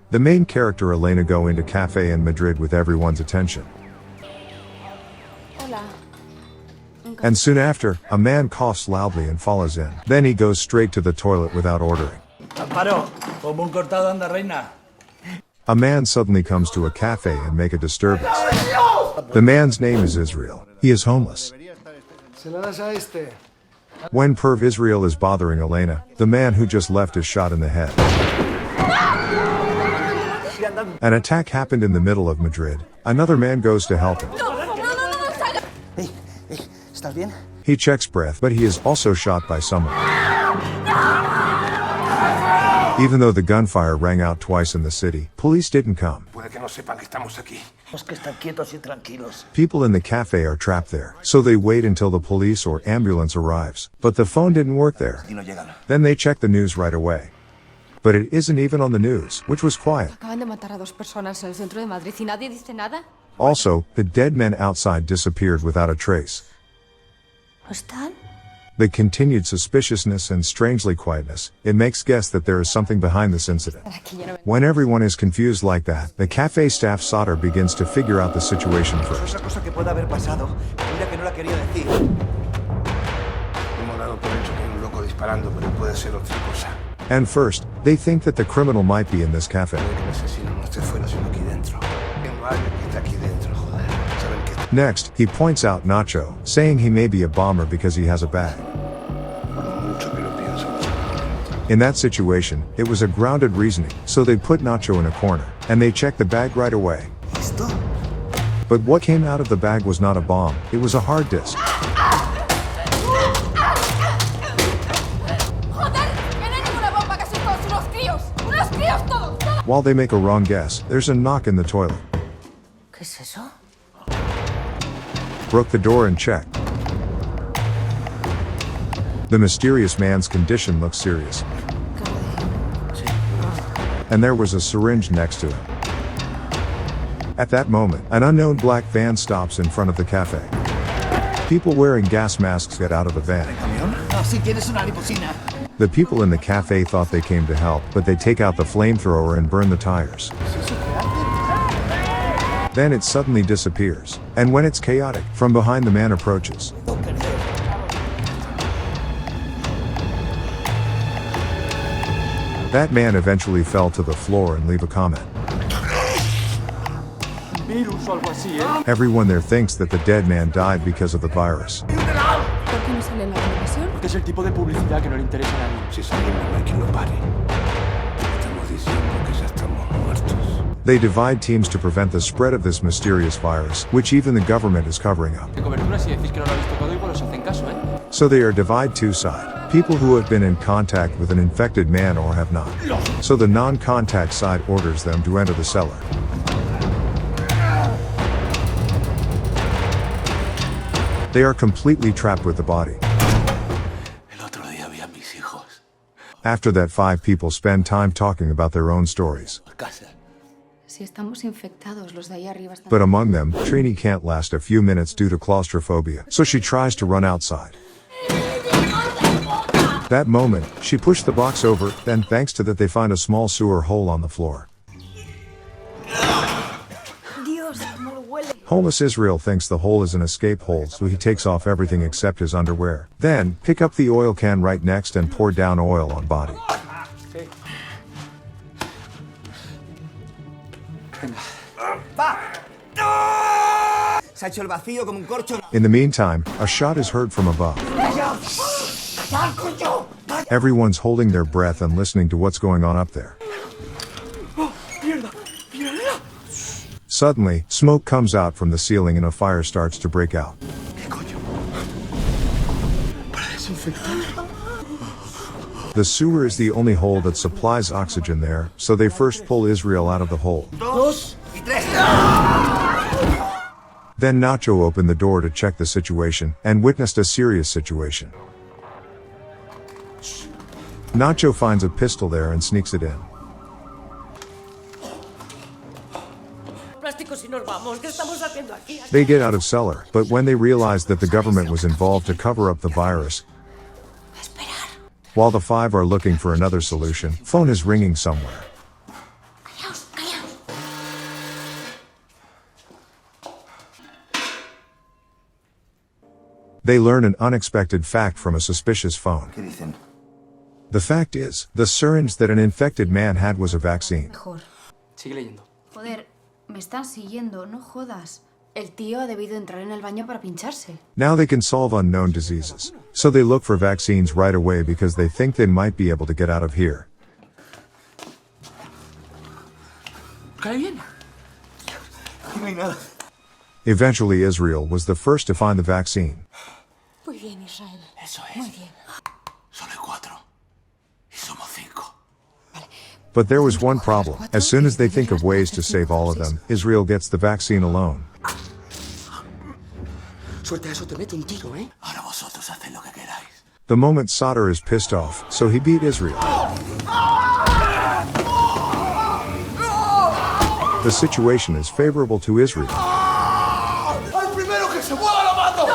the main character Elena go into cafe in Madrid with everyone's attention. Hola. And soon after, a man coughs loudly and follows in. Then he goes straight to the toilet without ordering. Amparo, como un cortado anda, reina. A man suddenly comes to a cafe and make a disturbance. The man's name is Israel. He is homeless. When Perv Israel is bothering Elena, the man who just left is shot in the head. An attack happened in the middle of Madrid. Another man goes to help him. Hey, ¿estás bien? He checks breath, but he is also shot by someone. Even though the gunfire rang out twice in the city, police didn't come. People in the cafe are trapped there, so they wait until the police or ambulance arrives. But the phone didn't work there. Then they check the news right away. But it isn't even on the news, which was quiet. Acaban de matar a 2 personas en el centro de Madrid y nadie dice nada. Also, the dead men outside disappeared without a trace. ¿No están? The continued suspiciousness and strangely quietness, it makes guess that there is something behind this incident. When everyone is confused like that, the cafe staff Sauter begins to figure out the situation first. And first, they think that the criminal might be in this cafe. Next, he points out Nacho, saying he may be a bomber because he has a bag. In that situation, it was a grounded reasoning, so they put Nacho in a corner, and they checked the bag right away. But what came out of the bag was not a bomb, it was a hard disk. While they make a wrong guess, there's a knock in the toilet. ¿Qué es eso? Broke the door and checked. The mysterious man's condition looks serious. And there was a syringe next to him. At that moment, an unknown black van stops in front of the cafe. People wearing gas masks get out of the van. The people in the cafe thought they came to help, but they take out the flamethrower and burn the tires. Then it suddenly disappears. And when it's chaotic, from behind the man approaches. That man eventually fell to the floor and leave a comment. Everyone there thinks that the dead man died because of the virus. They divide teams to prevent the spread of this mysterious virus, which even the government is covering up. So they are divide two-side, people who have been in contact with an infected man or have not. So the non-contact side orders them to enter the cellar. They are completely trapped with the body. After that, 5 people spend time talking about their own stories. But among them, Trini can't last a few minutes due to claustrophobia, so she tries to run outside. That moment, she pushed the box over, then thanks to that they find a small sewer hole on the floor. Homeless Israel thinks the hole is an escape hole, so he takes off everything except his underwear. Then, pick up the oil can right next and pour down oil on body. In the meantime, a shot is heard from above. Everyone's holding their breath and listening to what's going on up there. Suddenly, smoke comes out from the ceiling and a fire starts to break out. The sewer is the only hole that supplies oxygen there, so they first pull Israel out of the hole. Then Nacho opened the door to check the situation, and witnessed a serious situation. Nacho finds a pistol there and sneaks it in. They get out of cellar, but when they realize that the government was involved to cover up the virus, while the 5 are looking for another solution, phone is ringing somewhere. They learn an unexpected fact from a suspicious phone. ¿Qué dicen? The fact is, the syringe that an infected man had was a vaccine. Mejor. Sigue leyendo. Joder, me están siguiendo, no jodas. El tío ha debido entrar en el baño para pincharse. Now they can solve unknown diseases. So they look for vaccines right away because they think they might be able to get out of here. Cae bien. Aquí no hay nada. Eventually Israel was the first to find the vaccine. Muy bien, Israel. Eso Muy es. bien. Solo hay 4. Y somos 5. But there was one problem. As soon as they think of ways to save all of them, Israel gets the vaccine alone. Suelta eso, te meto un tiro, ¿eh? Ahora vosotros haced lo que queráis. The moment Sadr is pissed off, so he beat Israel. The situation is favorable to Israel. ¡Al primero que se mueva lo mato!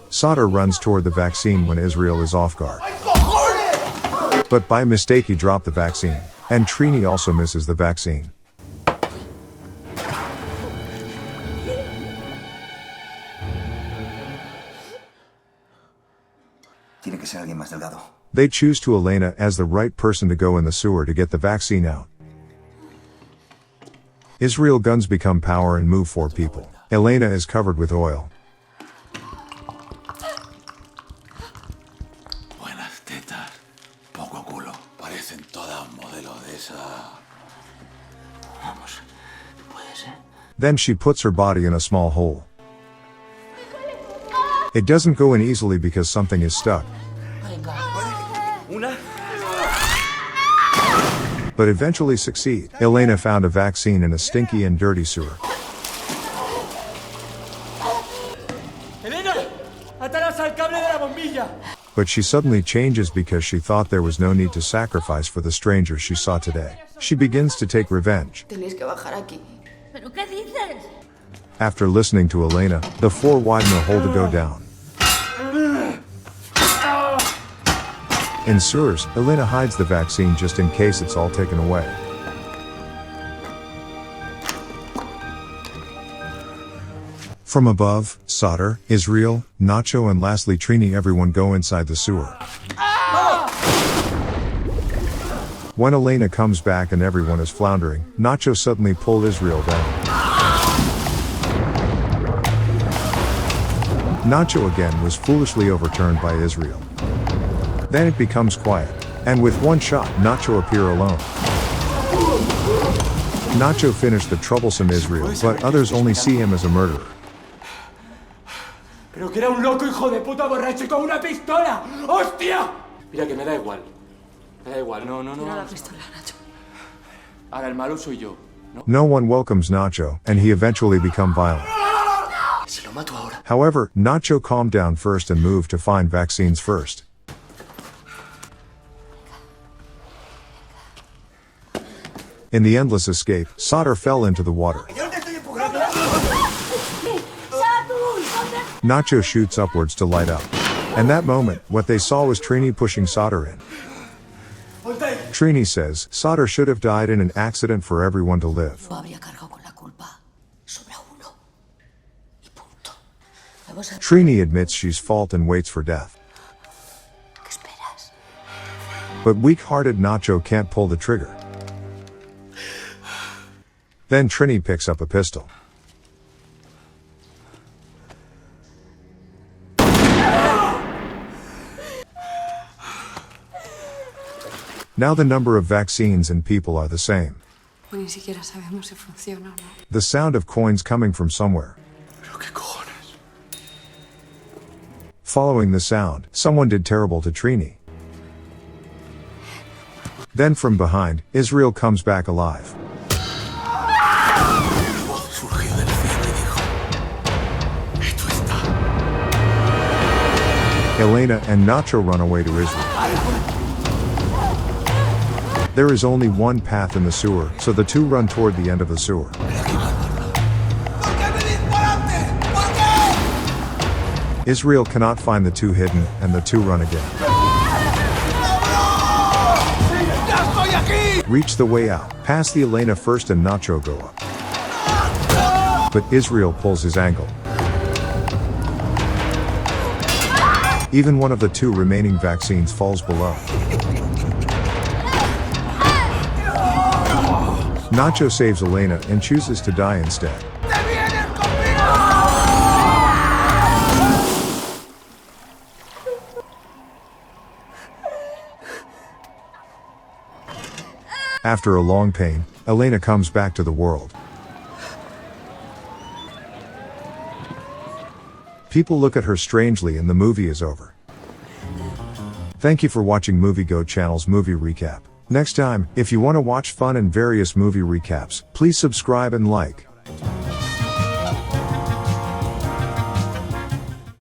Sadr runs toward the vaccine when Israel is off guard. ¡Ay, cojones! But by mistake he dropped the vaccine. And Trini also misses the vaccine. Tiene que ser alguien más delgado. They choose to Elena as the right person to go in the sewer to get the vaccine out. Israel guns become power and move 4 people. Elena is covered with oil. Buenas tetas, poco culo. Parecen todas modelos de esa. Vamos, puede ser. Then she puts her body in a small hole. It doesn't go in easily because something is stuck. Una. But eventually succeed. Elena found a vaccine in a stinky and dirty sewer. ¡Elena! ¡Atalas al cable de la bombilla! But she suddenly changes because she thought there was no need to sacrifice for the stranger she saw today. She begins to take revenge. Tenéis que bajar aquí. ¿Pero qué dices? After listening to Elena, the 4 widen the hole to go down. In sewers, Elena hides the vaccine just in case it's all taken away. From above, Sadr, Israel, Nacho and lastly Trini everyone go inside the sewer. When Elena comes back and everyone is floundering, Nacho suddenly pulled Israel down. Nacho again was foolishly overturned by Israel. Then it becomes quiet. And with one shot, Nacho appear alone. Nacho finished the troublesome Israel, but others only see him as a murderer. Pero que era un loco hijo de puta borracho con una pistola. ¡Hostia! Mira que me da igual. Me da igual, no. Tira la pistola, Nacho. Ahora el malo soy yo. No one welcomes Nacho, and he eventually becomes violent. Si lo mato ahora. However, Nacho calmed down first and moved to find vaccines first. In the endless escape, Sadr fell into the water. Nacho shoots upwards to light up. And that moment, what they saw was Trini pushing Sadr in. Trini says, Sadr should have died in an accident for everyone to live. No habría cargado con la culpa sobre uno. Y punto. Vamos a... Trini admits she's fault and waits for death. ¿Qué esperas? But weak-hearted Nacho can't pull the trigger. Then Trini picks up a pistol. Now the number of vaccines and people are the same. Ni siquiera sabemos si funciona o no. The sound of coins coming from somewhere. ¿Pero qué cojones? Following the sound, someone did terrible to Trini. Then from behind, Israel comes back alive. Una voz surgió del cielo y dijo: Esto está. Elena and Nacho run away to Israel. There is only one path in the sewer, so the two run toward the end of the sewer. Israel cannot find the two hidden, and the two run again. Reach the way out, past the Elena first and Nacho go up. But Israel pulls his ankle. Even one of the 2 remaining vaccines falls below. Nacho saves Elena and chooses to die instead. After a long pain, Elena comes back to the world. People look at her strangely and the movie is over. Thank you for watching MovieGo channel's movie recap. Next time, if you want to watch fun and various movie recaps, please subscribe and like.